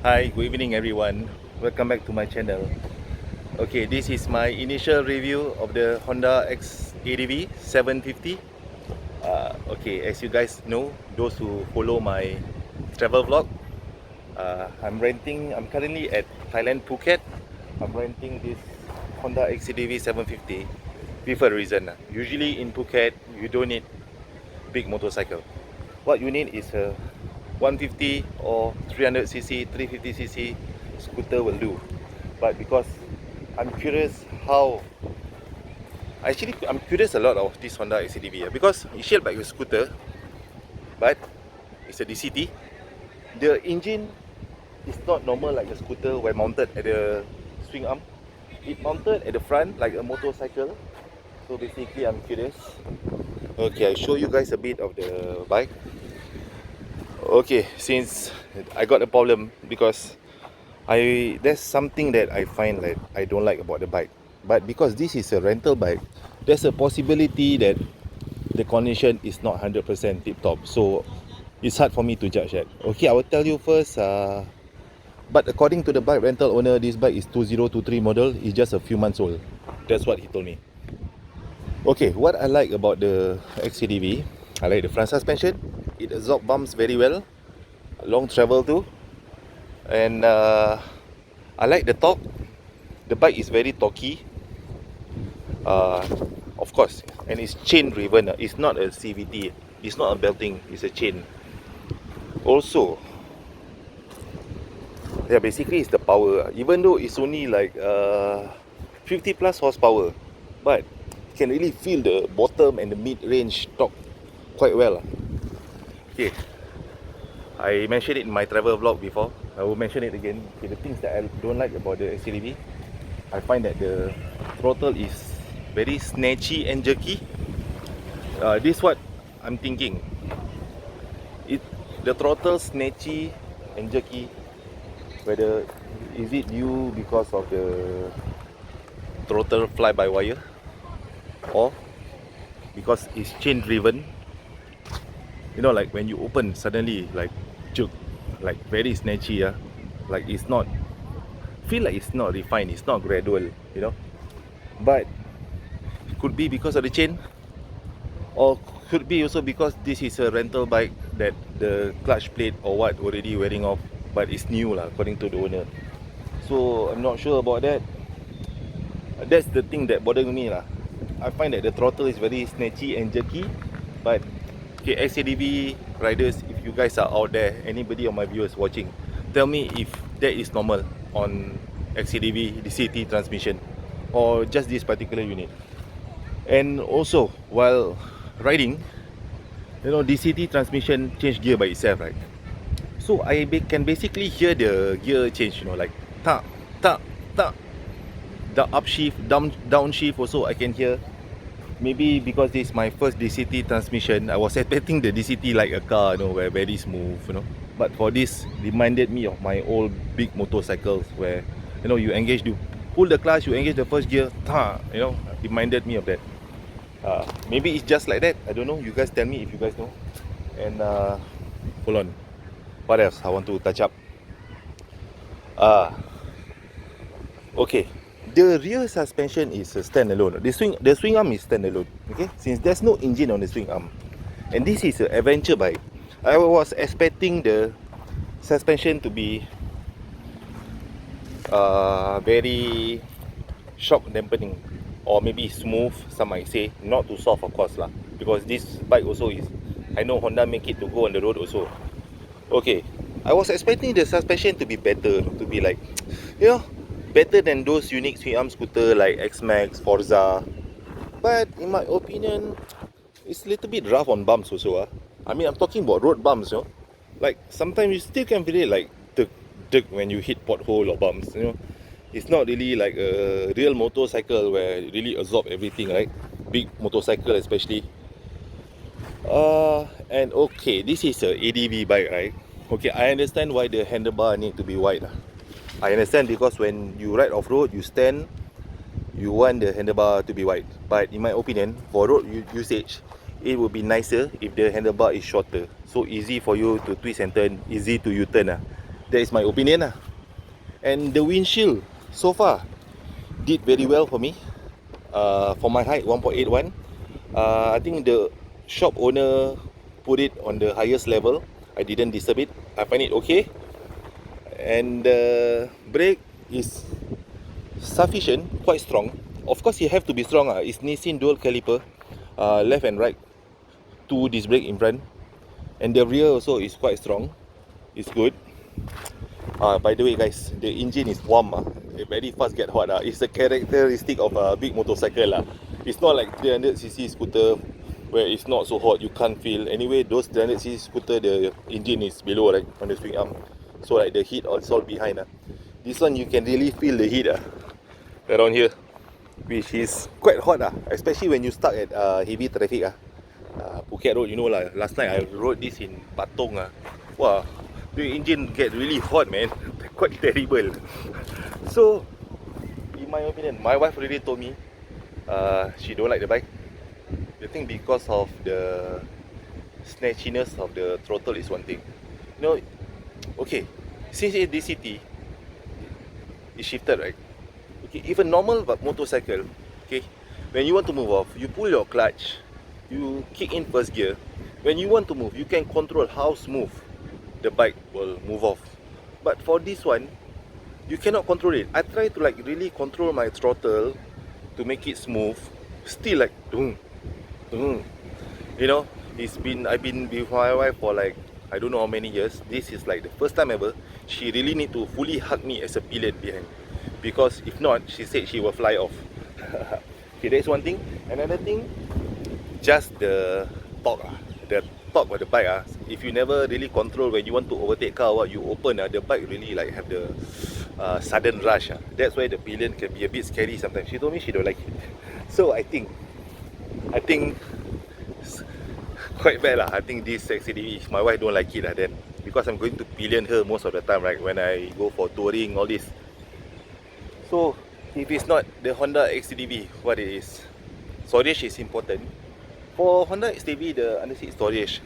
Hi, good evening everyone. Welcome back to my channel. Okay, this is my initial review of the Honda X-Adv 750. Okay, as you guys know, those who follow my travel vlog, I'm currently at Thailand, Phuket. I'm renting this Honda X-Adv 750 with a reason. Usually in Phuket, you don't need big motorcycle. What you need is a 150 or 300cc, 350cc scooter will do. But because I'm curious I'm curious a lot of this Honda X-Adv because it's shaped like a scooter, but it's a DCT. The engine is not normal like a scooter when mounted at the swing arm. It mounted at the front like a motorcycle. So basically I'm curious. Okay, I'll show you guys a bit of the bike. Okay, since I got a problem because there's something that I find that I don't like about the bike. But because this is a rental bike, there's a possibility that the condition is not 100% tip top. So it's hard for me to judge that. Okay, I will tell you first. But according to the bike rental owner, this bike is 2023 model. It's just a few months old. That's what he told me. Okay, what I like about the X-Adv, I like the front suspension. It absorbs bumps very well. Long travel too. And I like the torque. The bike is very torquey. Of course, and it's chain driven. It's not a CVT. It's not a belting. It's a chain. Also, yeah, basically it's the power. Even though it's only like 50 plus horsepower, but you can really feel the bottom and the mid-range torque quite well. Okay, I mentioned it in my travel vlog before. I will mention it again. Okay, the things that I don't like about the X-Adv, I find that the throttle is very snatchy and jerky. This is what I'm thinking. The throttle snatchy and jerky. Whether is it due because of the throttle fly-by-wire, or because it's chain driven. You know, like when you open suddenly like jerk, like very snatchy. Like it's not, feel like it's not refined, it's not gradual, you know. But it could be because of the chain, or could be also because this is a rental bike that the clutch plate or what already wearing off, but it's new lah, according to the owner. So I'm not sure about that. That's the thing that bothering me lah. I find that the throttle is very snatchy and jerky. But okay, X-Adv riders, if you guys are out there, anybody of my viewers watching, tell me if that is normal on X-Adv DCT transmission or just this particular unit. And also, while riding, you know, DCT transmission change gear by itself, right? So I can basically hear the gear change, you know, like ta ta ta. The upshift, downshift also I can hear. Maybe because this is my first DCT transmission, I was expecting the DCT like a car, you know, where very smooth, you know. But for this, reminded me of my old big motorcycles where, you know, you engage, you pull the clutch, you engage the first gear, you know, reminded me of that. Maybe it's just like that, I don't know. You guys tell me if you guys know. And hold on, what else I want to touch up? Okay, the rear suspension is a standalone. The swing arm is standalone. Okay, since there's no engine on the swing arm, and this is an adventure bike, I was expecting the suspension to be very shock dampening, or maybe smooth. Some might say not too soft, of course lah, because this bike also is, I know Honda make it to go on the road also. Okay, I was expecting the suspension to be better, to be like, you know, better than those unique swing arm scooter like X-Max, Forza. But in my opinion, it's a little bit rough on bumps also. I mean, I'm talking about road bumps, you know. Like sometimes you still can feel it like tuk when you hit pothole or bumps, you know. It's not really like a real motorcycle where it really absorb everything, right? Big motorcycle especially. And okay, this is a ADV bike, right? Okay, I understand why the handlebar need to be wide. I understand because when you ride off-road, you stand, you want the handlebar to be wide. But in my opinion, for road usage, it would be nicer if the handlebar is shorter. So easy for you to twist and turn, easy to U-turn. That is my opinion lah. And the windshield so far did very well for me. For my height, 1.81. I think the shop owner put it on the highest level. I didn't disturb it. I find it okay. And the brake is sufficient, quite strong. Of course, you have to be strong. It's Nissin dual caliper, left and right, 2 disc brake in front, and the rear also is quite strong. It's good. By the way, guys, the engine is warm. It very fast get hot. It's a characteristic of a big motorcycle. It's not like 300cc scooter where it's not so hot, you can't feel. Anyway, those 300cc scooter, the engine is below, right, on the swing arm. So like the heat is all behind. This one you can really feel the heat around here, which is quite hot, especially when you stuck at heavy traffic. Phuket Road, you know lah. Last night I rode this in Patong. Wow, the engine get really hot, man. Quite terrible. So, in my opinion, my wife already told me she don't like the bike. The thing because of the snatchiness of the throttle is one thing. You know, okay, since DCT is shifted, right? Okay, even normal motorcycle, okay, when you want to move off, you pull your clutch, you kick in first gear. When you want to move, you can control how smooth the bike will move off. But for this one, you cannot control it. I try to like really control my throttle to make it smooth. Still like you know, I've been with my wife for like I don't know how many years. This is like the first time ever she really need to fully hug me as a pillion behind, because if not, she said she will fly off. Okay, that's one thing. Another thing, just the torque. The torque of the bike. If you never really control when you want to overtake car, what you open, the bike really like have the sudden rush. That's why the pillion can be a bit scary sometimes. She told me she don't like it. So I think it's quite bad lah. I think this X-Adv, my wife don't like it then, because I'm going to pillion her most of the time, right, when I go for touring, all this. So if it's not the Honda X-Adv, what it is, storage is important. For Honda X-Adv, the underseat storage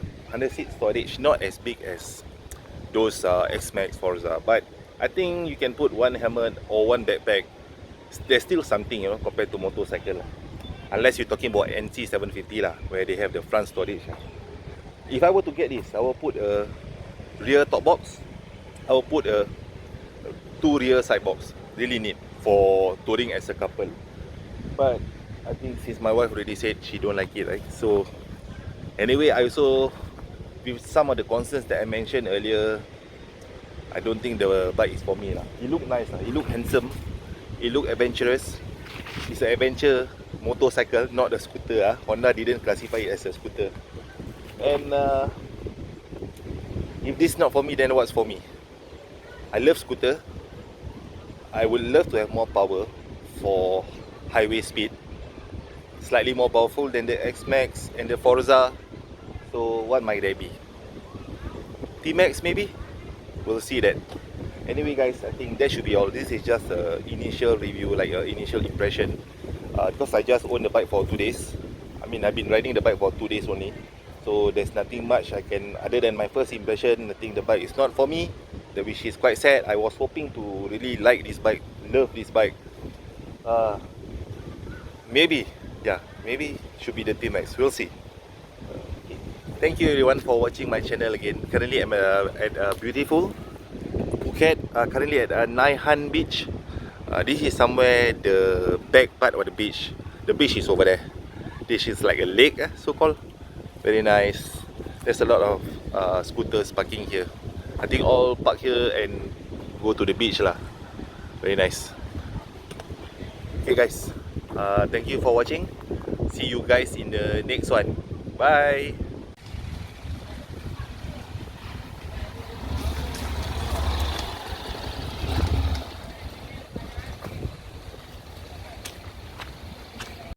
not as big as those X-Max Forza, but I think you can put one helmet or one backpack. There's still something, you know, compared to motorcycle. Unless you're talking about NC 750 where they have the front storage. If I were to get this, I will put a rear top box. I will put a 2 rear side box. Really neat for touring as a couple. But I think since my wife already said she don't like it, right? So anyway, I also, with some of the concerns that I mentioned earlier, I don't think the bike is for me. It look nice, it look handsome, it look adventurous. It's an adventure motorcycle, not a scooter. Honda didn't classify it as a scooter. And if this is not for me, then what's for me? I love scooter. I would love to have more power for highway speed, slightly more powerful than the X-Max and the Forza. So what might they be? T-Max maybe? We'll see that. Anyway guys, I think that should be all. This is just an initial review, like an initial impression. Because I just owned the bike for 2 days. I mean, I've been riding the bike for 2 days only. So there's nothing much I can, other than my first impression, I think the bike is not for me. Which is quite sad. I was hoping to really like this bike, love this bike. Maybe should be the T-Max. We'll see. Okay. Thank you everyone for watching my channel again. Currently I'm at beautiful Phuket. Currently at Nai Han Beach. This is somewhere the back part of the beach. The beach is over there. This is like a lake, so called. Very nice. There's a lot of scooters parking here. I think all park here and go to the beach lah. Very nice. Okay guys, thank you for watching. See you guys in the next one. Bye.